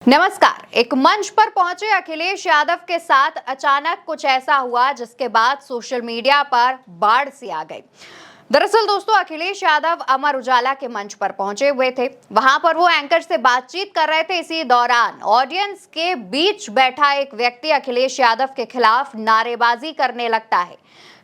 नमस्कार। एक मंच पर पहुंचे अखिलेश यादव के साथ अचानक कुछ ऐसा हुआ जिसके बाद सोशल मीडिया पर बाढ़ सी आ गई। दरअसल दोस्तों, अखिलेश यादव अमर उजाला के मंच पर पहुंचे हुए थे। वहां पर वो एंकर से बातचीत कर रहे थे। इसी दौरान ऑडियंस के बीच बैठा एक व्यक्ति अखिलेश यादव के खिलाफ नारेबाजी करने लगता है,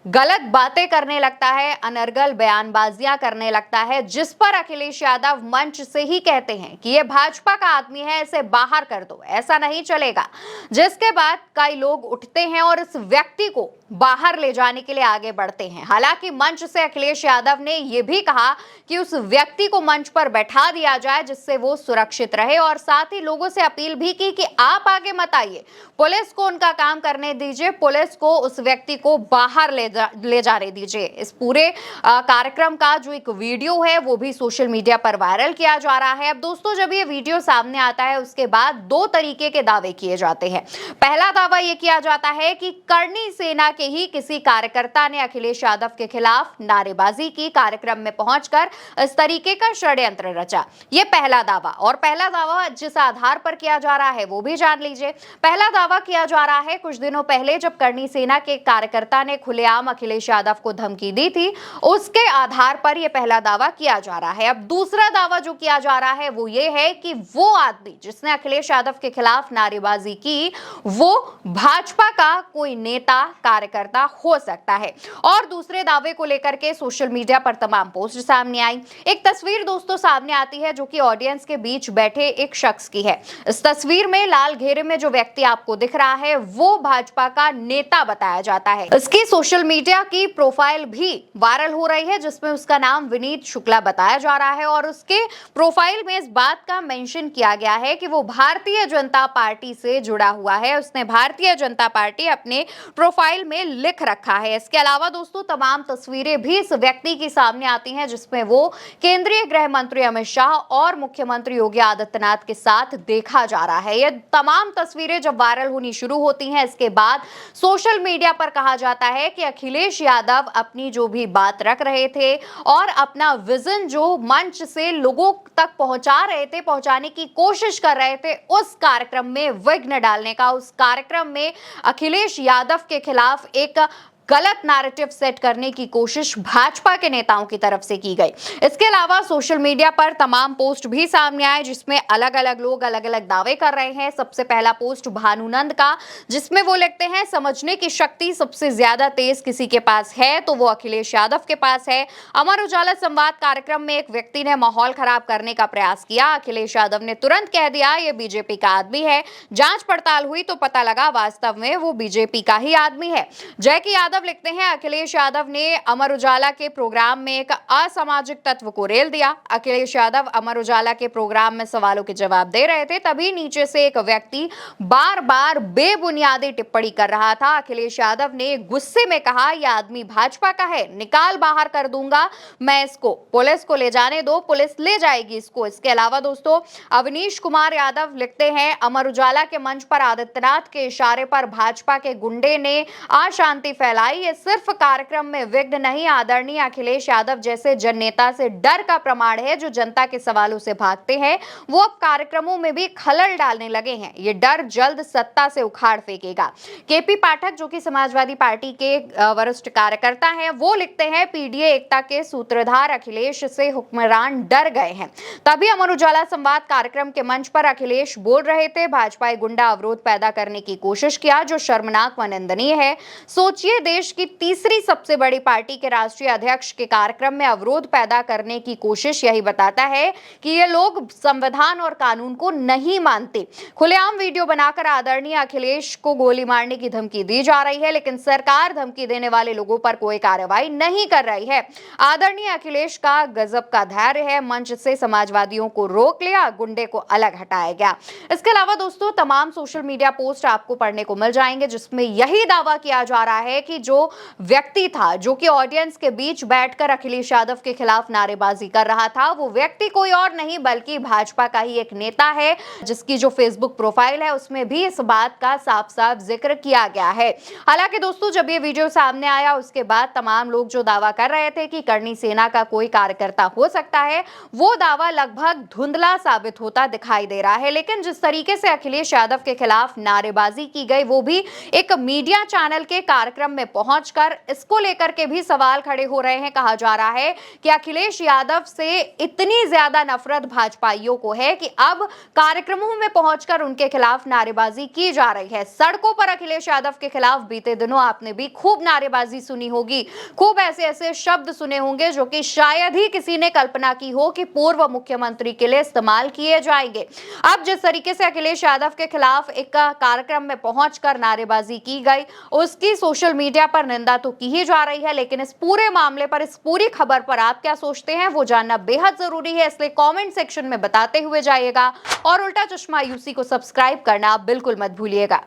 गलत बातें करने लगता है, अनर्गल बयानबाजियां करने लगता है, जिस पर अखिलेश यादव मंच से ही कहते हैं कि ये भाजपा का आदमी है, इसे बाहर कर दो, ऐसा नहीं चलेगा। जिसके बाद कई लोग उठते हैं और इस व्यक्ति को बाहर ले जाने के लिए आगे बढ़ते हैं। हालांकि मंच से अखिलेश यादव ने यह भी कहा कि उस व्यक्ति को मंच पर बैठा दिया जाए जिससे वो सुरक्षित रहे, और साथ ही लोगों से अपील भी की कि आप आगे मत आइए, पुलिस को उनका काम करने दीजिए, पुलिस को उस व्यक्ति को बाहर ले जाने दीजिए। इस पूरे कार्यक्रम का जो एक वीडियो है वो भी सोशल मीडिया पर वायरल किया जा रहा है। अब दोस्तों, जब ये वीडियो सामने आता है उसके बाद दो तरीके के दावे किए जाते हैं। पहला दावा ये किया जाता है कि करनी सेना के ही किसी कार्यकर्ता ने अखिलेश यादव के खिलाफ नारेबाजी की, कार्यक्रम में पहुंचकर इस तरीके का षड्यंत्र रचा। ये पहला दावा, और पहला दावा जिस आधार पर किया जा रहा है वो भी जान लीजिए। पहला दावा किया जा रहा है कुछ दिनों पहले जब करनी सेना के कार्यकर्ता ने खुलेआम अखिलेश यादव को धमकी दी थी, उसके आधार पर यह पहला दावा किया जा रहा है। अब दूसरा दावा जो किया जा रहा है वो ये है कि वो आदमी जिसने अखिलेश यादव के खिलाफ नारेबाजी की वो भाजपा का कोई नेता कार्यकर्ता हो सकता है। और दूसरे दावे को लेकर के सोशल मीडिया पर तमाम पोस्ट सामने आई। एक तस्वीर दोस्तों सामने आती है जो कि ऑडियंस के बीच बैठे एक शख्स की है। इस तस्वीर में लाल घेरे में जो व्यक्ति आपको दिख रहा है वो भाजपा का नेता बताया जाता है। इसकी सोशल मीडिया की प्रोफाइल भी वायरल हो रही है जिसमें उसका नाम विनीत शुक्ला बताया जा रहा है, और उसके प्रोफाइल में इस बात का मेंशन किया गया है कि वो भारतीय जनता पार्टी से जुड़ा हुआ है। उसने भारतीय जनता पार्टी अपने प्रोफाइल में लिख रखा है। इसके अलावा दोस्तों तमाम तस्वीरें भी इस व्यक्ति की सामने आती हैं जिसमें वो केंद्रीय गृह मंत्री अमित शाह और मुख्यमंत्री योगी आदित्यनाथ के साथ देखा जा रहा है। ये तमाम तस्वीरें जब वायरल होनी शुरू होती हैं इसके बाद सोशल मीडिया पर कहा जाता है कि अखिलेश यादव अपनी जो भी बात रख रहे थे और अपना विजन जो मंच से लोगों तक पहुंचा रहे थे, पहुंचाने की कोशिश कर रहे थे, उस कार्यक्रम में विघ्न डालने का, उस कार्यक्रम में अखिलेश यादव के खिलाफ एक गलत नैरेटिव सेट करने की कोशिश भाजपा के नेताओं की तरफ से की गई। इसके अलावा सोशल मीडिया पर तमाम पोस्ट भी सामने आए जिसमें अलग अलग लोग अलग अलग दावे कर रहे हैं। सबसे पहला पोस्ट भानुनंद का, जिसमें वो लिखते हैं समझने की शक्ति सबसे ज्यादा तेज किसी के पास है तो वो अखिलेश यादव के पास है। अमर उजाला संवाद कार्यक्रम में एक व्यक्ति ने माहौल खराब करने का प्रयास किया, अखिलेश यादव ने तुरंत कह दिया ये बीजेपी का आदमी है। जांच पड़ताल हुई तो पता लगा वास्तव में वो बीजेपी का ही आदमी है। जयकी यादव लिखते हैं अखिलेश यादव ने अमर उजाला के प्रोग्राम में एक असामाजिक तत्व को रेल दिया। अखिलेश यादव अमर उजाला के प्रोग्राम में सवालों के जवाब दे रहे थे, तभी नीचे से एक व्यक्ति बार बार बेबुनियादी टिप्पणी कर रहा था। अखिलेश यादव ने गुस्से में कहा यह आदमी भाजपा का है, निकाल बाहर कर दूंगा मैं इसको, पुलिस को ले जाने दो, पुलिस ले जाएगी इसको। इसके अलावा दोस्तों अवनीश कुमार यादव लिखते हैं अमर उजाला के मंच पर आदित्यनाथ के इशारे पर भाजपा के गुंडे ने अशांति फैलाई। ये सिर्फ कार्यक्रम में विघ्न नहीं, आदरणीय अखिलेश यादव जैसे जननेता से डर का प्रमाण है जो जनता के सवालों से भागते हैं। वो अब कार्यक्रमों में भी खलल डालने लगे हैं। ये डर जल्द सत्ता से उखाड़ फेंकेगा। केपी पाठक जो कि समाजवादी पार्टी के वरिष्ठ कार्यकर्ता हैं, वो लिखते हैं पीडीए एकता के सूत्रधार अखिलेश से हुक्मरान डर गए हैं। तभी अमर उजाला संवाद कार्यक्रम के मंच पर अखिलेश बोल रहे थे भाजपा गुंडा अवरोध पैदा करने की कोशिश किया जो शर्मनाक व निंदनीय है। सोचिए देश की तीसरी सबसे बड़ी पार्टी के राष्ट्रीय अध्यक्ष के कार्यक्रम में अवरोध पैदा करने की कोशिश यही बताता है कि ये लोग संविधान और कानून को नहीं मानते। खुलेआम वीडियो बनाकर आदरणीय अखिलेश को गोली मारने की धमकी दी जा रही है, लेकिन सरकार धमकी देने वाले लोगों पर कोई कार्रवाई नहीं कर रही है। आदरणीय अखिलेश का गजब का धैर्य है, मंच से समाजवादियों को रोक लिया, गुंडे को अलग हटाया गया। इसके अलावा दोस्तों तमाम सोशल मीडिया पोस्ट आपको पढ़ने को मिल जाएंगे जिसमें यही दावा किया जा रहा है कि जो व्यक्ति था जो कि ऑडियंस के बीच बैठकर अखिलेश यादव के खिलाफ नारेबाजी कर रहा था, वो व्यक्ति कोई और नहीं बल्कि भाजपा का ही एक नेता है, जिसकी जो फेसबुक प्रोफाइल है उसमें भी इस बात का साफ साफ जिक्र किया गया है। हालांकि दोस्तों, जब ये वीडियो सामने आया उसके बाद तमाम लोग जो दावा कर रहे थे कि करणी सेना का कोई कार्यकर्ता हो सकता है, वो दावा लगभग धुंधला साबित होता दिखाई दे रहा है। लेकिन जिस तरीके से अखिलेश यादव के खिलाफ नारेबाजी की गई, वो भी एक मीडिया चैनल के कार्यक्रम में पहुंचकर, इसको लेकर के भी सवाल खड़े हो रहे हैं। कहा जा रहा है कि अखिलेश यादव से इतनी ज्यादा नफरत भाजपाइयों को है कि अब कार्यक्रमों में पहुंचकर उनके खिलाफ नारेबाजी की जा रही है। सड़कों पर अखिलेश यादव के खिलाफ बीते दिनों आपने भी खूब नारेबाजी सुनी होगी, खूब ऐसे ऐसे शब्द सुने होंगे जो कि शायद ही किसी ने कल्पना की हो कि पूर्व मुख्यमंत्री के लिए इस्तेमाल किए जाएंगे। अब जिस तरीके से अखिलेश यादव के खिलाफ एक कार्यक्रम में पहुंचकर नारेबाजी की गई, उसकी सोशल मीडिया पर निंदा तो की ही जा रही है, लेकिन इस पूरे मामले पर, इस पूरी खबर पर आप क्या सोचते हैं वो जानना बेहद जरूरी है। इसलिए कमेंट सेक्शन में बताते हुए जाइएगा और उल्टा चश्मा यूसी को सब्सक्राइब करना बिल्कुल मत भूलिएगा।